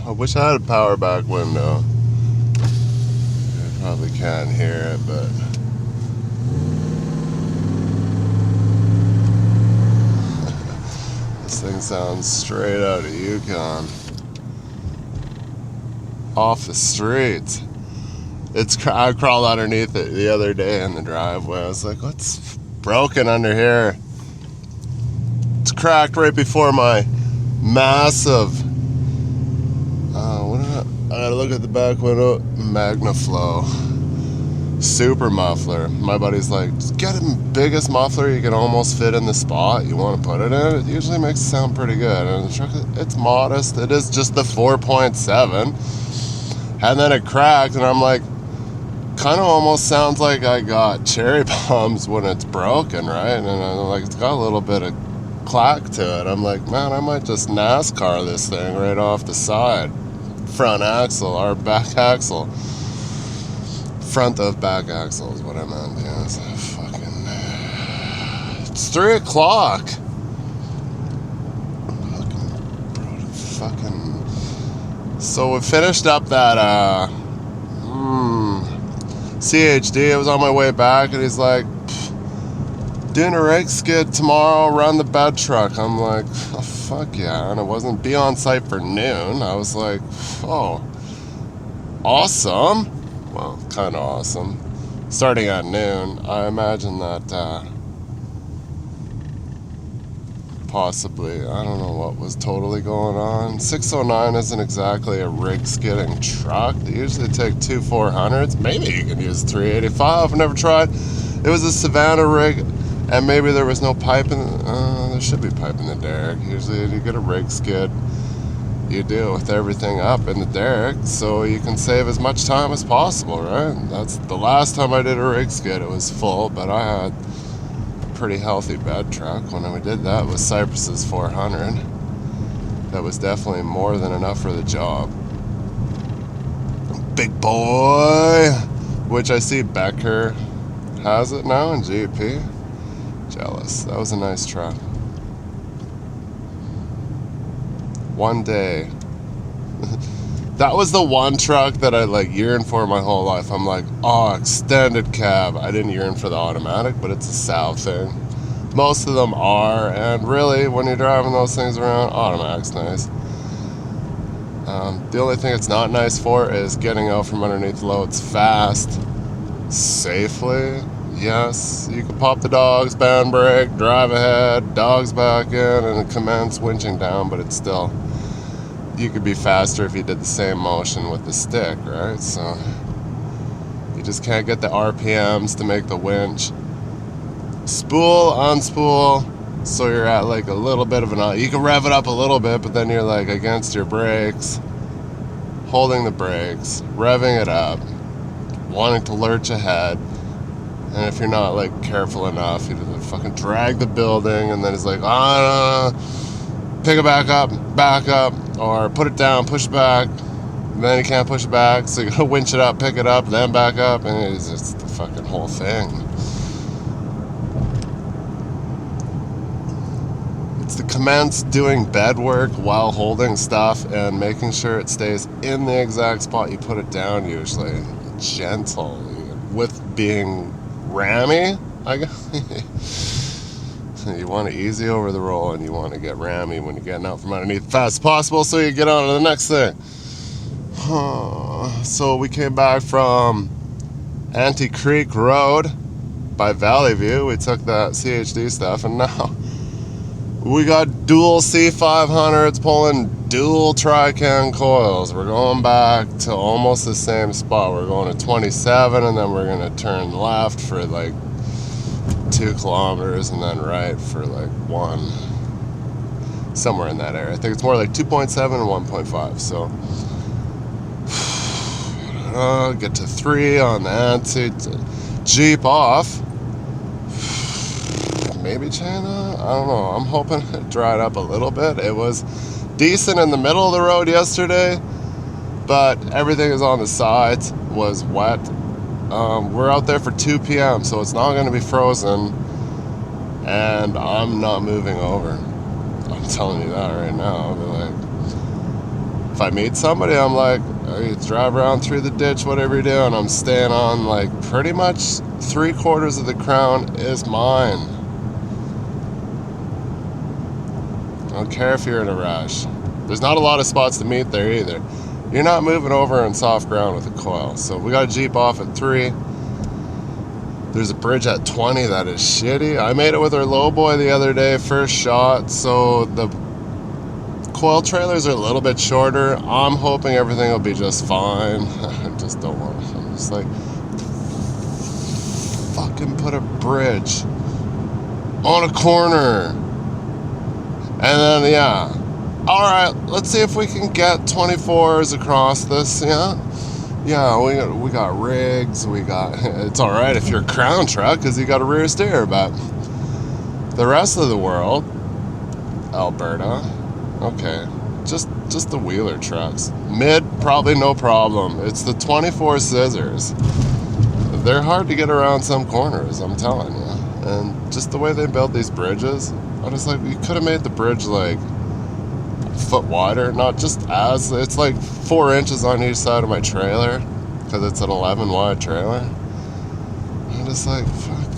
I wish I had a power back window. You probably can't hear it, but this thing sounds straight out of Yukon. Off the streets. I crawled underneath it the other day in the driveway. I was like, what's broken under here? It's cracked right before my massive, I gotta look at the back window, Magnaflow super muffler. My buddy's like, just get the biggest muffler you can almost fit in the spot you want to put it in. It usually makes it sound pretty good. And the truck, it's modest. It is just the 4.7. And then it cracked, and I'm like, kind of almost sounds like I got cherry bombs when it's broken, right? And I'm like, it's got a little bit of clack to it. I'm like, man, I might just NASCAR this thing right off the side. Front axle, or back axle. Front of back axle is what I meant. Yeah, it's it's 3 o'clock. So we finished up that CHD. I was on my way back, and he's like, doing a rake skid tomorrow, run the bed truck. I'm like, oh, fuck yeah. And it wasn't be on site for noon. I was like, oh, awesome. Well, kind of awesome. Starting at noon, I imagine that possibly, I don't know what was totally going on. 609 isn't exactly a rig skidding truck. They usually take 2 400s. Maybe you can use 385. I've never tried. It was a Savannah rig, and maybe there was no pipe in there should be pipe in the derrick. Usually you get a rig skid, you deal with everything up in the derrick so you can save as much time as possible, right? That's the last time I did a rig skid. It was full, but I had a pretty healthy bed truck when we did that with Cypress's 400. That was definitely more than enough for the job. Big boy, which I see Becker has it now in GP. Jealous. That was a nice truck. One day. That was the one truck that I yearned for my whole life. I'm like, oh, extended cab. I didn't yearn for the automatic, but it's a Sav thing. Most of them are, and really, when you're driving those things around, automatic's nice. The only thing it's not nice for is getting out from underneath loads fast, safely. Yes, you can pop the dogs, band brake, drive ahead, dogs back in, and commence winching down, but it's still, you could be faster if you did the same motion with the stick, right? So you just can't get the RPMs to make the winch spool, unspool, so you're at a little bit of you can rev it up a little bit, but then you're against your brakes, holding the brakes, revving it up, wanting to lurch ahead. And if you're not careful enough, you just fucking drag the building, and then it's pick it back up, or put it down, push it back, and then you can't push it back, so you gotta winch it up, pick it up, then back up, and it's just the fucking whole thing. It's the commence doing bed work while holding stuff and making sure it stays in the exact spot you put it down, usually. Gentle, with being rammy, I guess. You want it easy over the roll, and you want to get rammy when you're getting out from underneath as fast as possible, so you get on to the next thing. So we came back from Ante Creek Road by Valley View. We took that CHD stuff, and now we got dual C500s pulling dual TRICAN coils. We're going back to almost the same spot. We're going to 27, and then we're going to turn left for 2 kilometers, and then right for 1. Somewhere in that area. I think it's more 2.7 and 1.5. So get to 3 on the Ante, Jeep off. Maybe China? I don't know. I'm hoping it dried up a little bit. It was decent in the middle of the road yesterday, but everything is on the sides was wet. We're out there for 2 p.m., so it's not going to be frozen, and I'm not moving over. I'm telling you that right now. I'll be if I meet somebody, I'm like, hey, drive around through the ditch, whatever you're doing. I'm staying on like pretty much 3/4 of the crown is mine. I don't care if you're in a rush. There's not a lot of spots to meet there either. You're not moving over on soft ground with a coil. So we got a Jeep off at 3. There's a bridge at 20 that is shitty. I made it with our low boy the other day, first shot. So the coil trailers are a little bit shorter. I'm hoping everything will be just fine. I just don't want it. I'm just like, fucking put a bridge on a corner. And then, yeah. All right, let's see if we can get 24s across this, yeah? Yeah, we got rigs, it's all right if you're a crown truck because you got a rear steer, but the rest of the world, Alberta, okay, just the wheeler trucks. Mid, probably no problem. It's the 24 scissors. They're hard to get around some corners, I'm telling you. And just the way they built these bridges, I'm just like, you could have made the bridge like a foot wider, not just as, it's like 4 inches on each side of my trailer because it's an 11 wide trailer. I'm just like, fuck,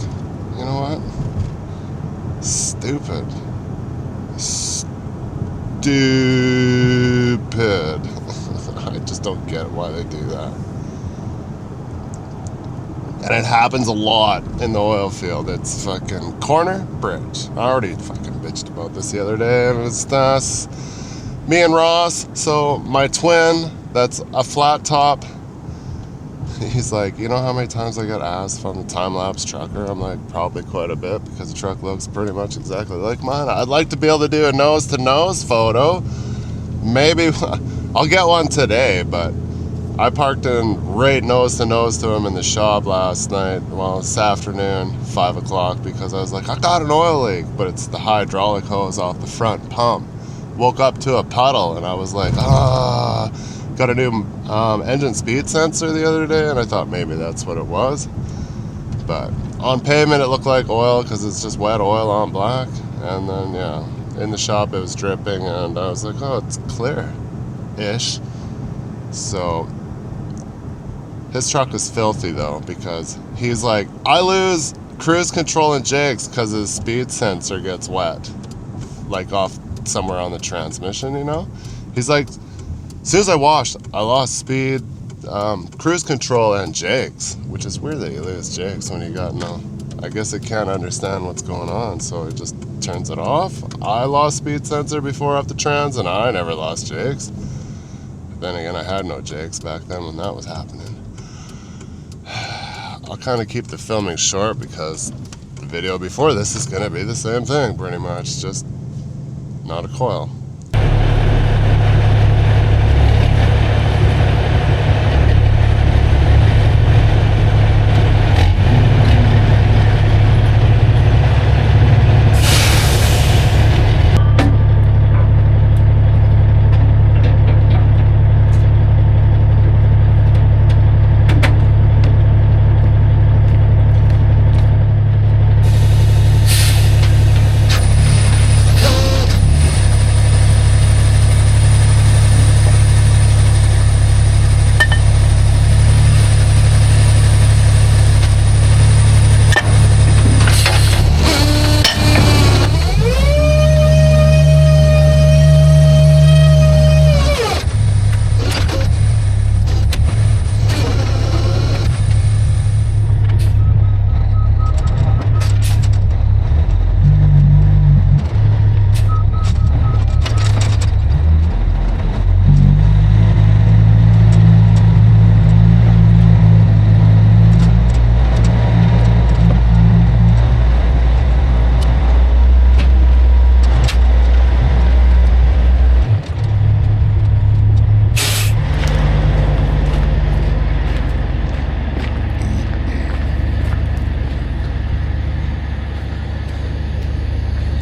you know what? Stupid. I just don't get why they do that. And it happens a lot in the oil field. It's fucking corner, bridge. I already fucking bitched about this the other day. And it's us, me and Ross. So my twin, that's a flat top. He's like, you know how many times I got asked if I'm a time-lapse trucker? I'm like, probably quite a bit because the truck looks pretty much exactly like mine. I'd like to be able to do a nose-to-nose photo. Maybe I'll get one today, but I parked in right nose-to-nose to him in the shop last night, well, this afternoon, 5 o'clock, because I was like, I got an oil leak, but it's the hydraulic hose off the front pump. Woke up to a puddle, and I was like, got a new engine speed sensor the other day, and I thought maybe that's what it was. But on pavement, it looked like oil because it's just wet oil on black. And then, yeah, in the shop, it was dripping, and I was like, oh, it's clear-ish. So his truck is filthy, though, because he's like, I lose cruise control and jakes because his speed sensor gets wet, like off somewhere on the transmission, you know? He's like, as soon as I washed, I lost speed, cruise control, and jakes, which is weird that you lose jakes when you got no. I guess it can't understand what's going on, so it just turns it off. I lost speed sensor before off the trans, and I never lost jakes. But then again, I had no jakes back then when that was happening. I'll kind of keep the filming short because the video before this is going to be the same thing, pretty much, just not a coil.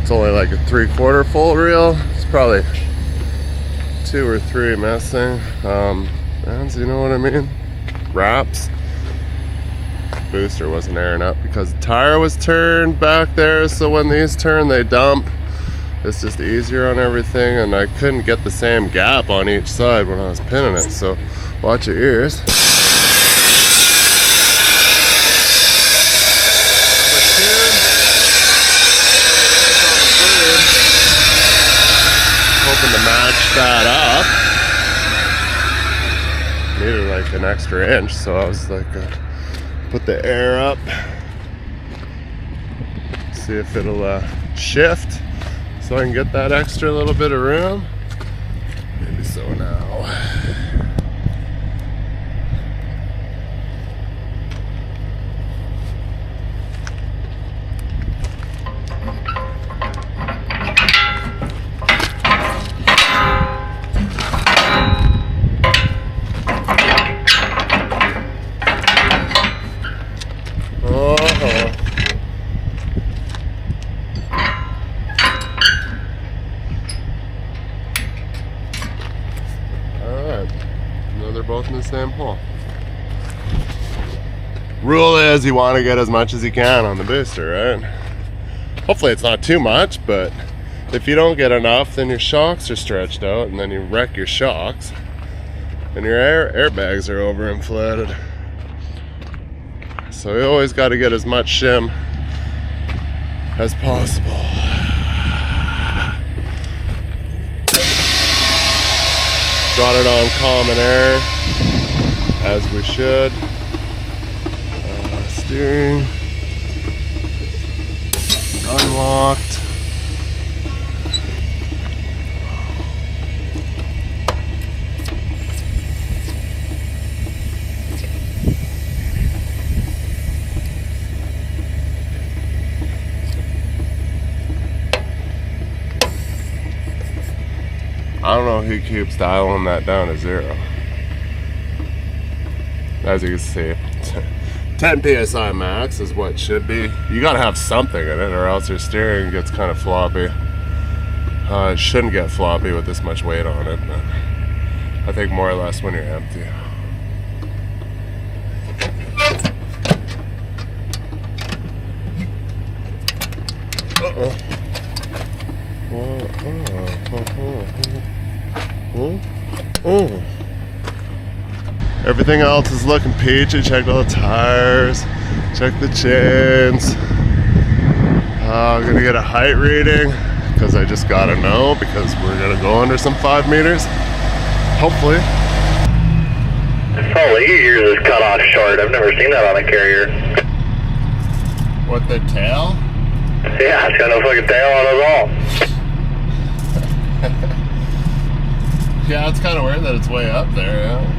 It's only like a 3/4 full reel. It's probably 2 or 3 missing. Rounds, you know what I mean? Wraps. Booster wasn't airing up because the tire was turned back there, so when these turn, they dump. It's just easier on everything, and I couldn't get the same gap on each side when I was pinning it, so watch your ears. Hoping to match that up. Needed like an extra inch, so I was like, put the air up, see if it'll shift, so I can get that extra little bit of room. Maybe so now. They're both in the same hole. Rule is you want to get as much as you can on the booster, right? Hopefully it's not too much, but if you don't get enough, then your shocks are stretched out, and then you wreck your shocks, and your airbags are overinflated. So you always got to get as much shim as possible. Got it on common air, as we should. Steering unlocked. I don't know who keeps dialing that down to 0. As you can see, 10 psi max is what should be. You gotta have something in it, or else your steering gets kind of floppy. It shouldn't get floppy with this much weight on it, but I think more or less when you're empty. Everything else is looking peachy. Checked all the tires, checked the chains. I'm gonna get a height reading because I just gotta know, because we're gonna go under some 5 meters, hopefully. All 8 years is cut off short. I've never seen that on a carrier. What, the tail? Yeah, it's got no fucking tail on it at all. Yeah, it's kind of weird that it's way up there, yeah.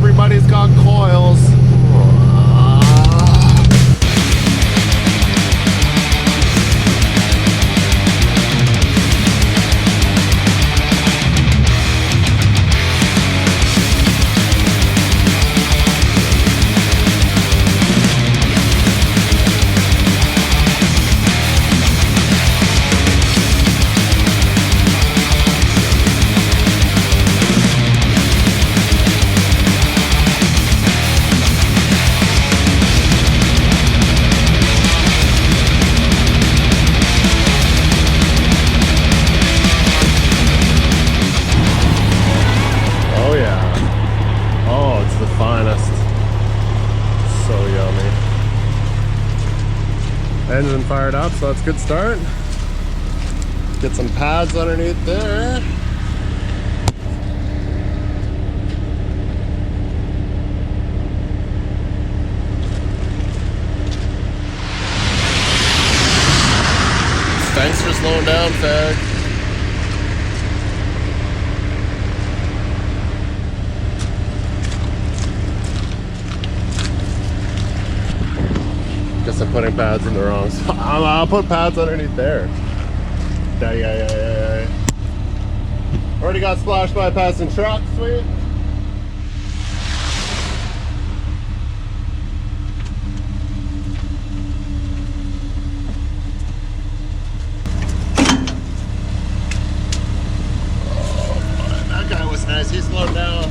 everybody's got coils. Engine fired up, so that's a good start. Get some pads underneath there. Thanks for slowing down, Fag. Guess I'm putting pads in the wrong spot. I'll put pads underneath there. Yeah. Already got splashed by a passing truck, sweet. Oh, that guy was nice, he slowed down.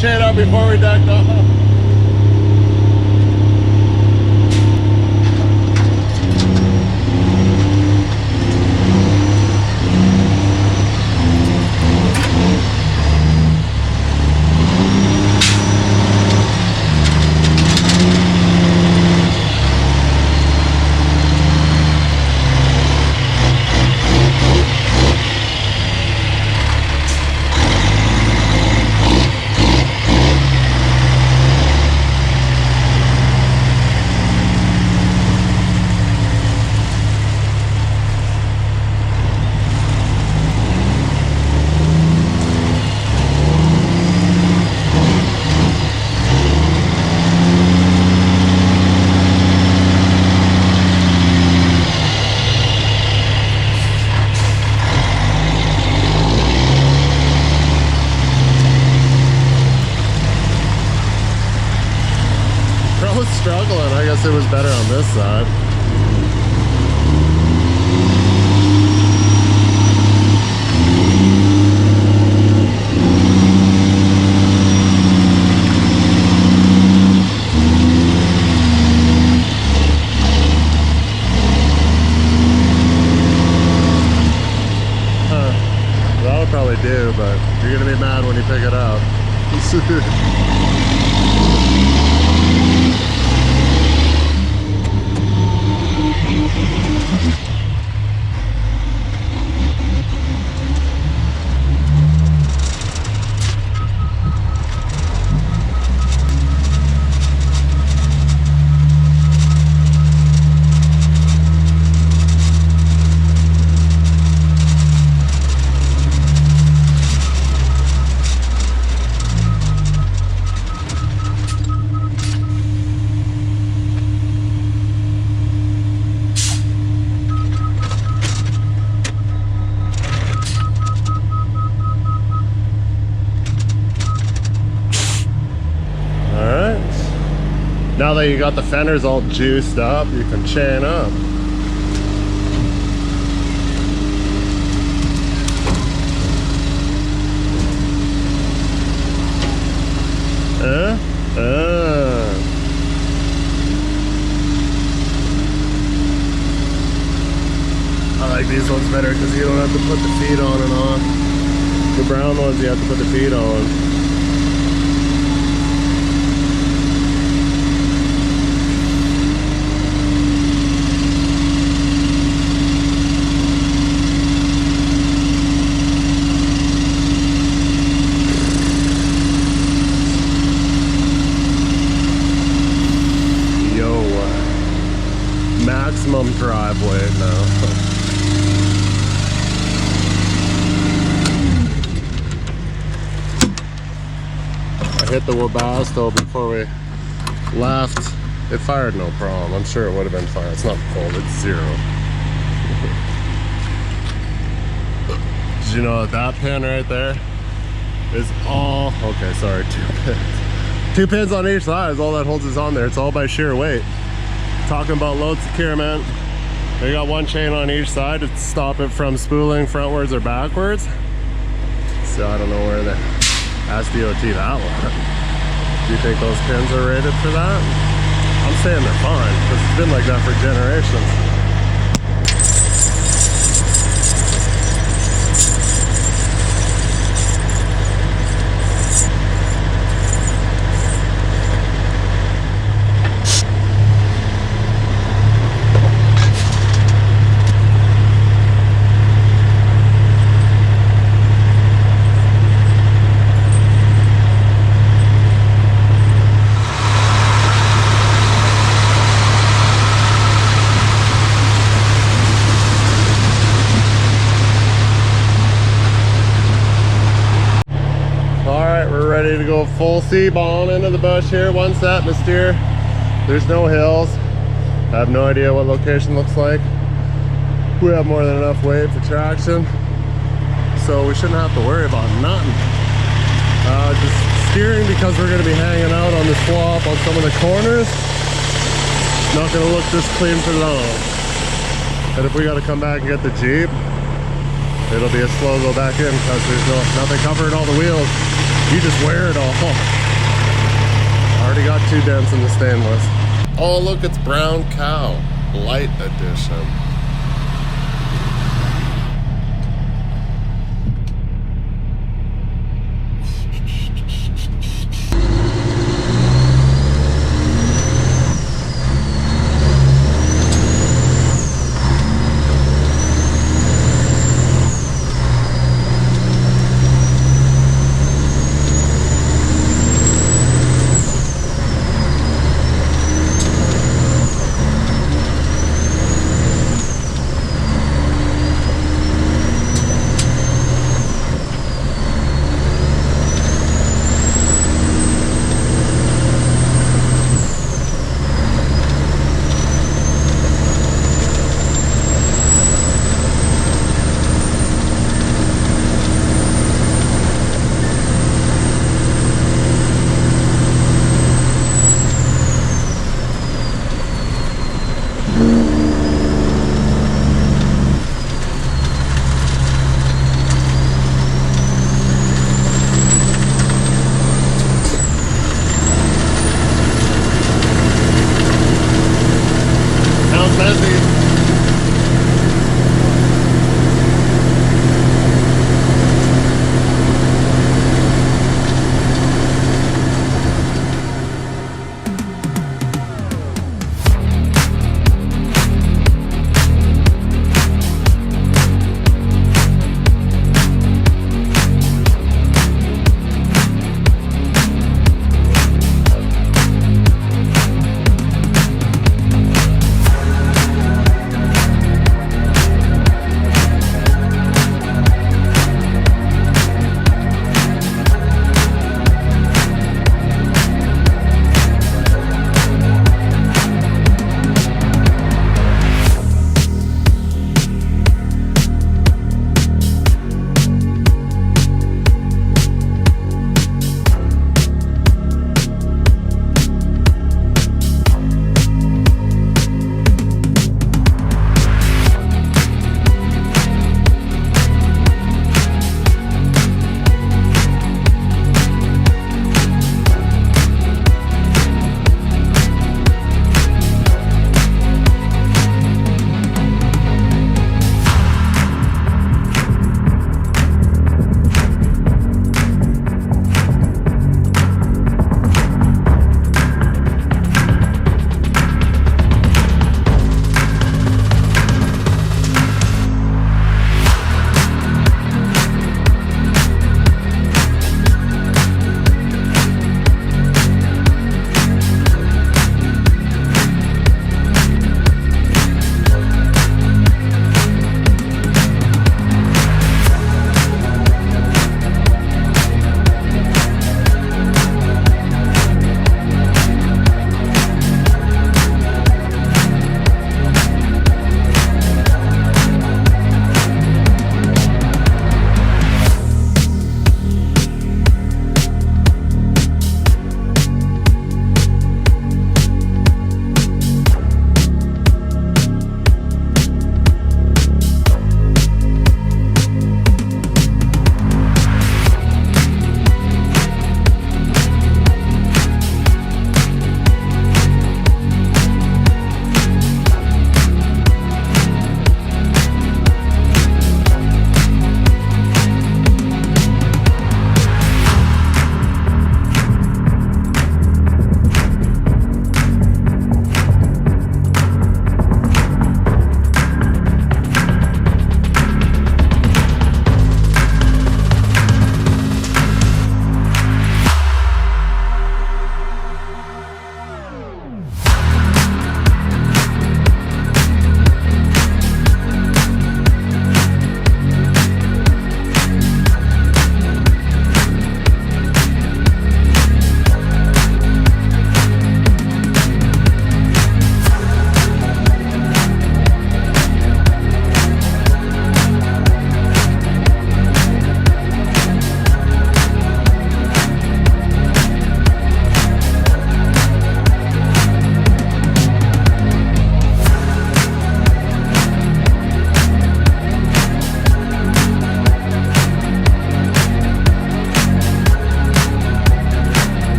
Chain up before we ducked off. struggling. I guess it was better on this side. That'll probably do, but you're gonna be mad when you pick it up. Now that you got the fenders all juiced up, you can chain up. I like these ones better because you don't have to put the feet on and off. The brown ones you have to put the feet on. Maximum driveway now. I hit the Webasto before we left. It fired no problem. I'm sure it would have been fine. It's not cold, it's 0. Did you know that pin right there is all, okay, sorry, 2 pins. 2 pins on each side is all that holds us on there. It's all by sheer weight. Talking about load secure, man. They got 1 chain on each side to stop it from spooling frontwards or backwards. So I don't know where they ask DOT that one. Do you think those pins are rated for that? I'm saying they're fine because it's been like that for generations. Ready to go full C-ball into the bush here. 1 set, Mystere. There's no hills. I have no idea what location looks like. We have more than enough weight for traction, so we shouldn't have to worry about nothing. Just steering because we're going to be hanging out on the swap on some of the corners. Not going to look this clean for long. And if we got to come back and get the Jeep, it'll be a slow go back in because there's nothing covering all the wheels. You just wear it all. Already got 2 dents in the stainless. Oh, look, it's Brown Cow, light edition.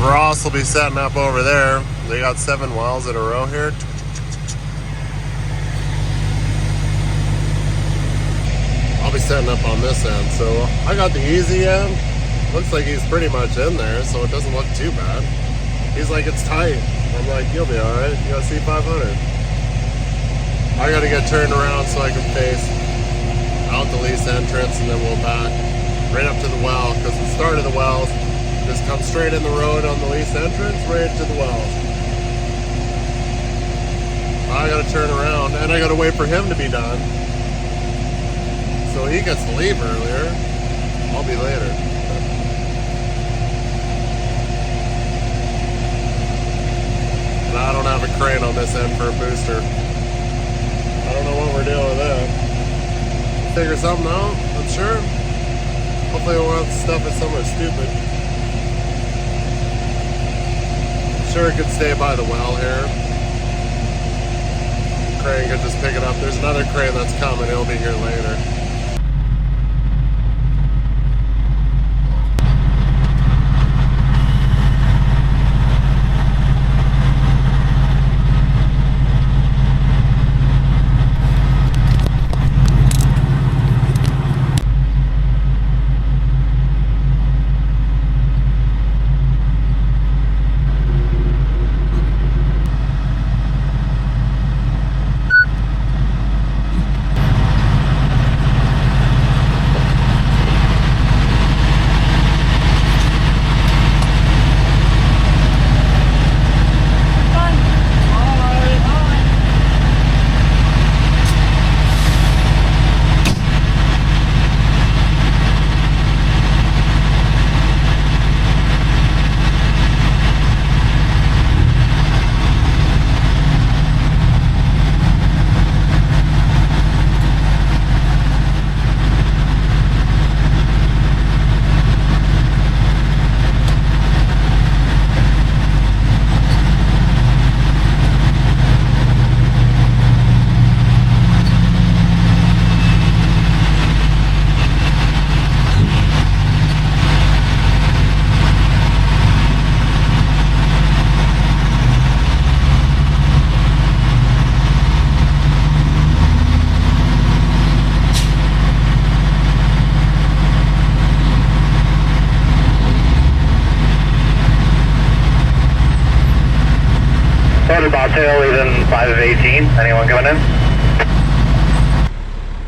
Ross will be setting up over there. They got 7 wells in a row here. I'll be setting up on this end. So I got the easy end. Looks like he's pretty much in there, so it doesn't look too bad. He's like, it's tight. I'm like, you'll be alright. You got C500. I gotta get turned around so I can face out the lease entrance, and then we'll back right up to the well, because the start of the wells just come straight in the road on the lease entrance, right to the wells. I gotta turn around, and I gotta wait for him to be done. So he gets to leave earlier. I'll be later. And I don't have a crane on this end for a booster. I don't know what we're doing with that. Figure something out, I'm sure. Hopefully we won't have to stuff it somewhere stupid. Sure, it could stay by the well here. The crane could just pick it up. There's another crane that's coming. It'll be here later. Bobtail leaving 5 of 18. Anyone coming in?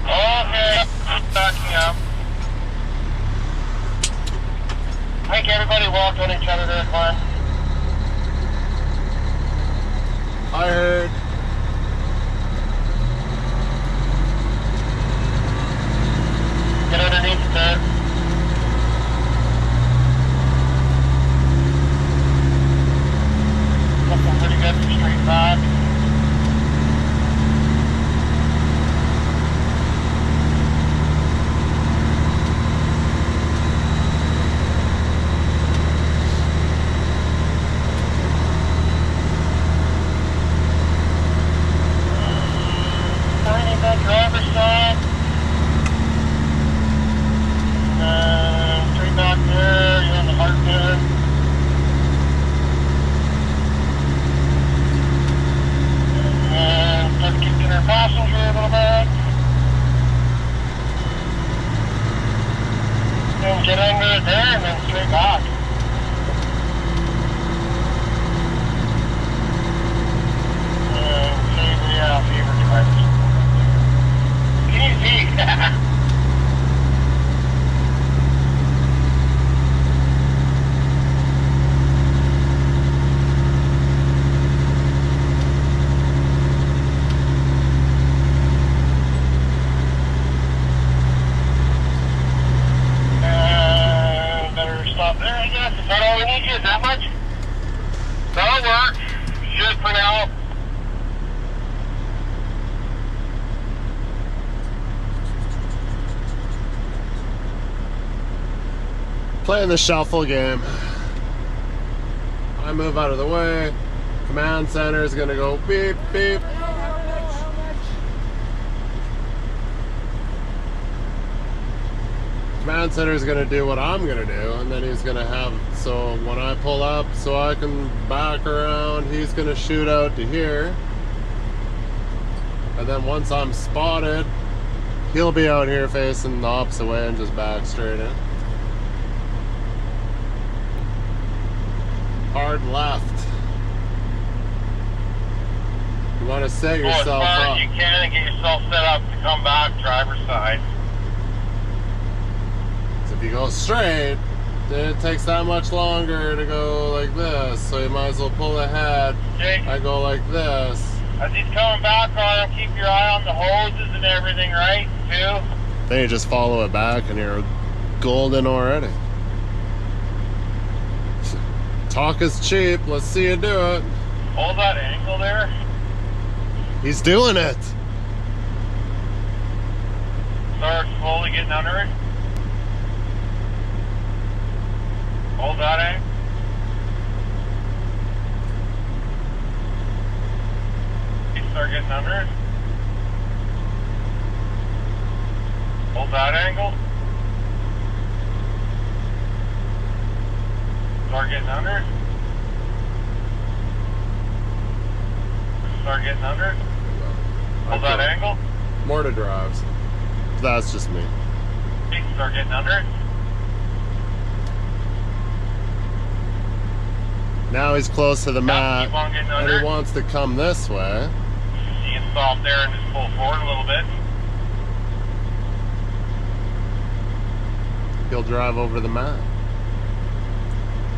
Okay, backing up. I think everybody walked on each other there, Glenn. I heard. Get underneath the tent. Looking pretty good for straight back. Finding that driver's side. Straight back there, you're on the heart there. Playing the shuffle game. I move out of the way. Command center is gonna go beep beep. Command center is gonna do what I'm gonna do, and then he's gonna have, so when I pull up so I can back around, he's gonna shoot out to here. And then once I'm spotted, he'll be out here facing the opposite way and just back straight in. Hard left. You want to set yourself Go as far up. as you can and get yourself set up to come back driver's side. So if you go straight, then it takes that much longer to go like this. So you might as well pull ahead. Jake, I go like this. as he's coming back on him, keep your eye on the hoses and everything, right? Too. Then you just follow it back and you're golden already. Talk is cheap. Let's see you do it. Hold that angle there. He's doing it. Start slowly getting under it. Hold that angle. Start getting under it. Hold that angle. Start getting under it. Start getting under it. Hold that angle. More to drives. That's just me. Start getting under it. Now he's close to the mat, Keep on getting and under. he wants to come this way. You can stop there and just pull forward a little bit. He'll drive over the mat.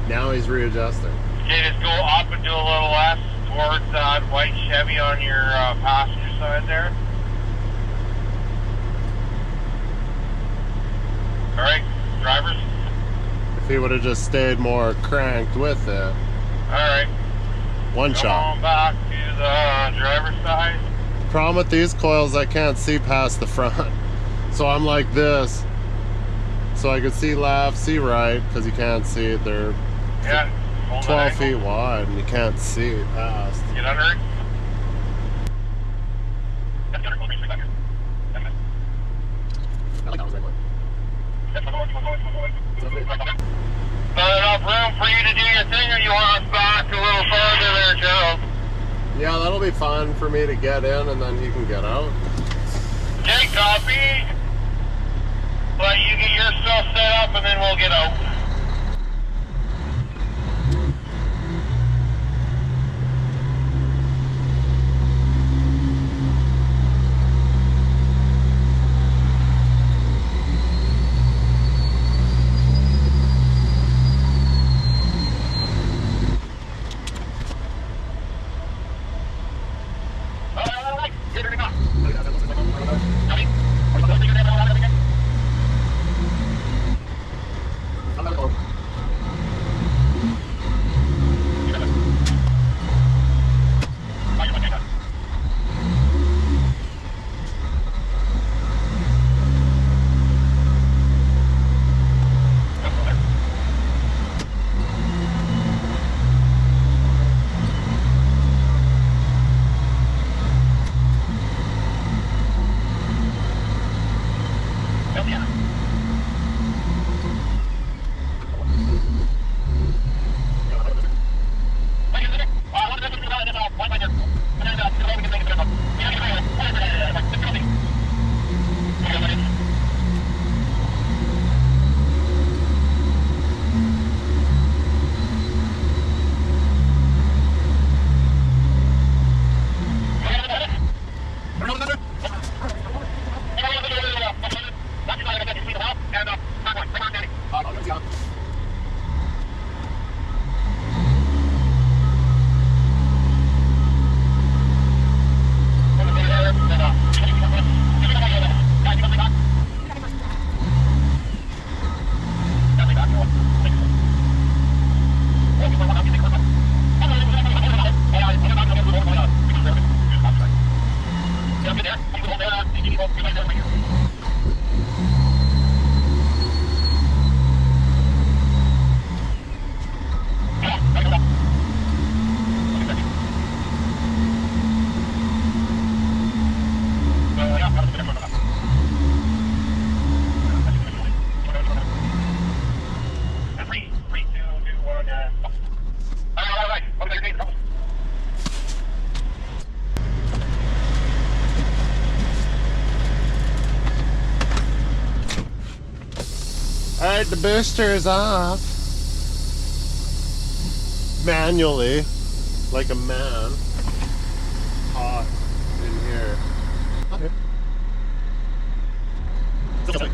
Now he's readjusting. Okay, just go up and do a little less towards that white Chevy on your passenger side there. Alright, drivers. If he would have just stayed more cranked with it. Alright. One Come shot. on back to the driver's side. Problem with these coils, I can't see past the front. So I'm like this. So I can see left, see right, because you can't see it. They're Yeah. Hold 12 that feet angle. wide and you can't see past. Get under it. Not enough room for you to do your thing, or you want us back a little farther there, Gerald? Yeah, that'll be fine for me to get in and then he can get out. Okay, copy. Let you get your stuff set up and then we'll get out. Start the boosters off. Manually. Like a man. Hot in here. Okay. Still tight.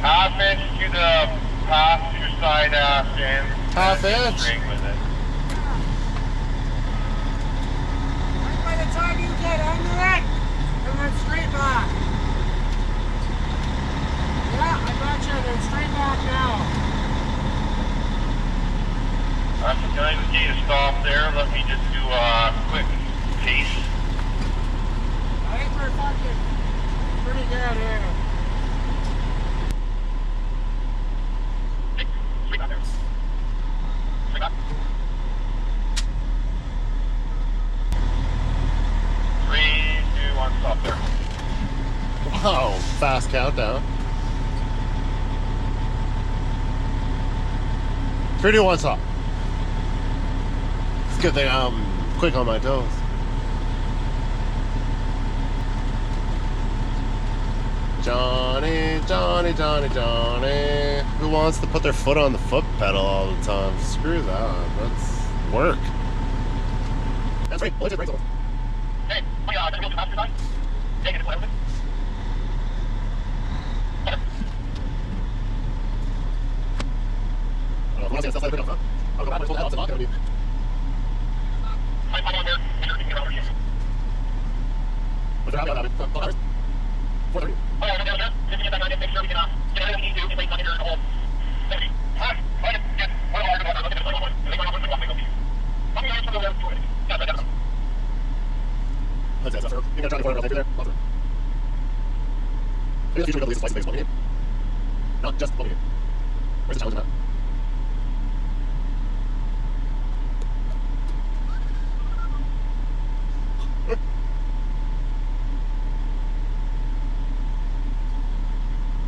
Half inch to the passenger side aft end. Half inch? String with it. By the time you get under it, it went straight back. Yeah, I got you. They're straight back now. That's the time we need to stop there. Let me just do a quick pace. I think we're fucking pretty good here. Straight back there. Straight back. 3, 2, 1, stop there. Wow, fast countdown. 3, 2, 1, stop. It's a good thing I'm quick on my toes. Johnny, Johnny, Johnny, Johnny. Who wants to put their foot on the foot pedal all the time? Screw that. That's work. That's right. Let's just break over. Hey, oh yeah, I'm going to go to passenger side. Take it, play with it. Once again, stuff like that. I'll go back and pull the helps and lock it. I'm on there. You're get over here. What's your happy on that? 4:30. Oh yeah, I'm down there. Just get back on it. Make sure we can get everything we need to. Just wait on here and hold. Thank you. Alright, right. Yes. One more. Look at this one. They want to put the one thing over here. Come here, come over there. Yeah, right there. That's it, sir. You got Johnny Foreman there. Love it. Maybe that's usually the least slice of base game. Not just one game. Where's the challenge in that?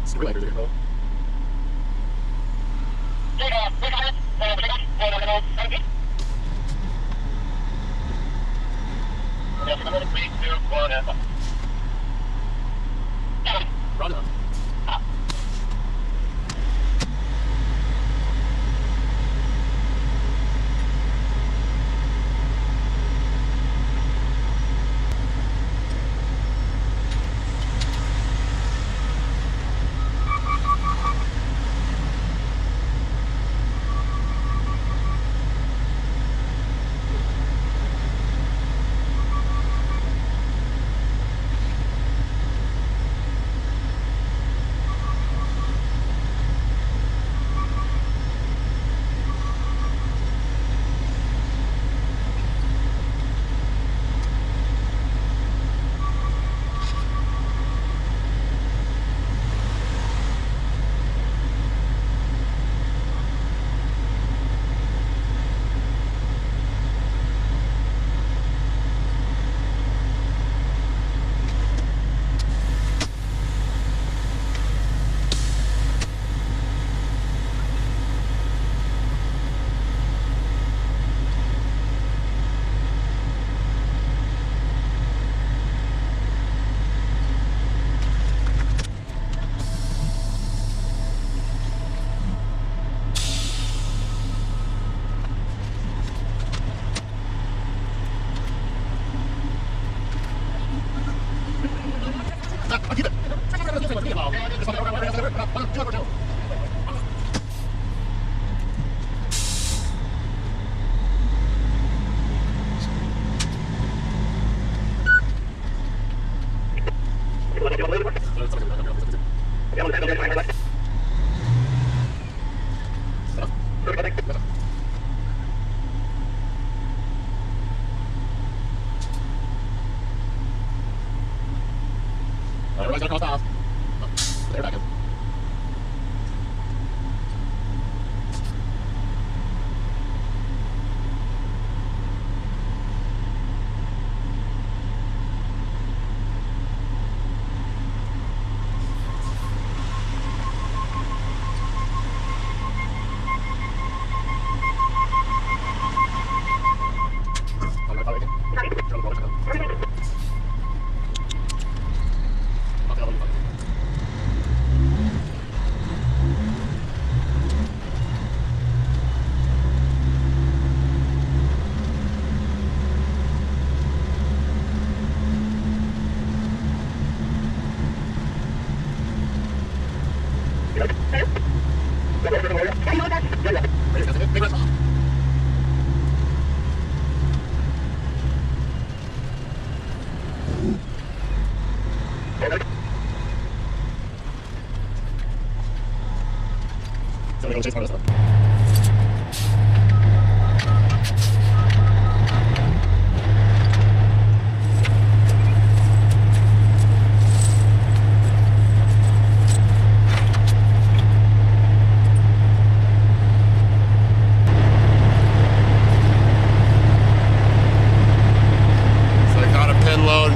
Screw lighters again, bro. Take off. Take off. Take off. Take off. Thank you. Yeah, I'm going to 3, 2, 1, and Roger that.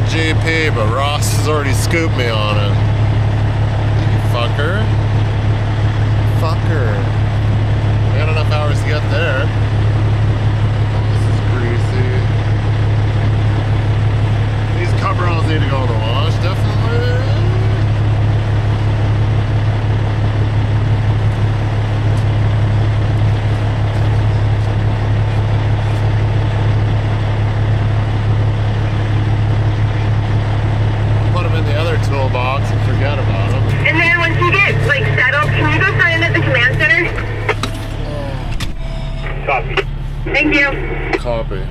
GP, but Ross has already scooped me on it. You fucker. Fucker. We had enough hours to get there. This is greasy. These coveralls need to go in the wash, definitely. Toolbox and forget about them. And then once you get like settled, can you go sign in at the command center? Copy. Thank you. Copy.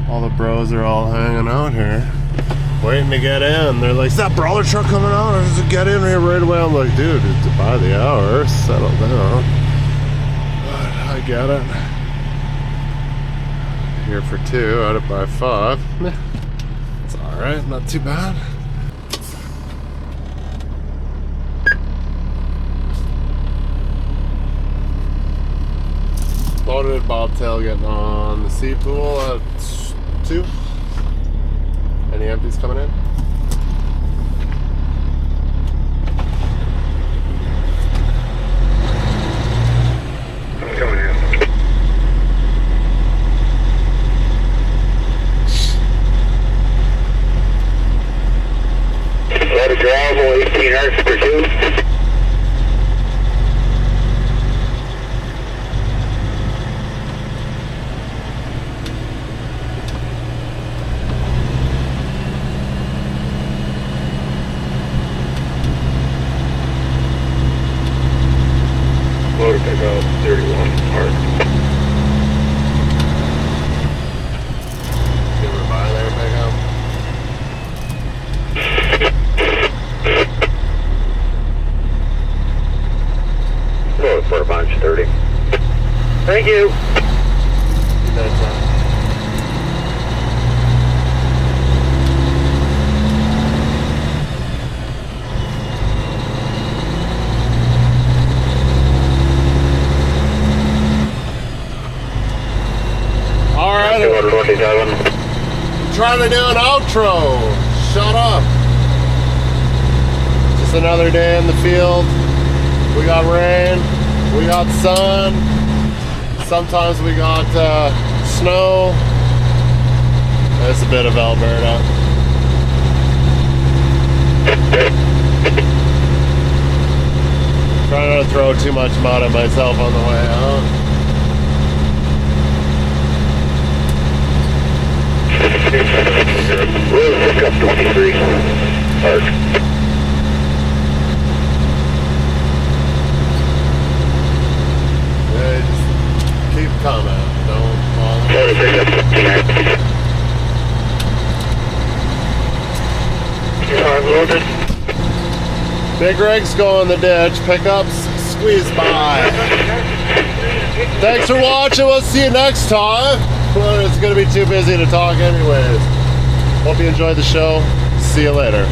All the bros are all hanging out here, waiting to get in. They're like, "Is that brawler truck coming out? Or does it get in here right away?" I'm like, "Dude, it's by the hour. Settle down." But I get it. Here for 2, out of by 5. It's alright, not too bad. Loaded bobtail getting on the sea pool at 2. Any empties coming in? I'm coming in. Load of gravel, 18 hertz per 2. Load of pickup, 31 hard. Give her by there, pickup. Load for a bunch, 30. Thank you. You bet, son. Alright, Load 27. trying to do an outro. Shut up. Just another day in the field. We got rain, we got sun, sometimes we got snow. That's a bit of Alberta. Trying not to throw too much mud at myself on the way out. Load pickup 23. Hard. Yeah, just keep coming. Don't bother. Load pickup 59. I'm loaded. Big rigs go in the ditch, pickups squeeze by. Thanks for watching, we'll see you next time. Well, it's gonna be too busy to talk anyways. Hope you enjoyed the show. See you later.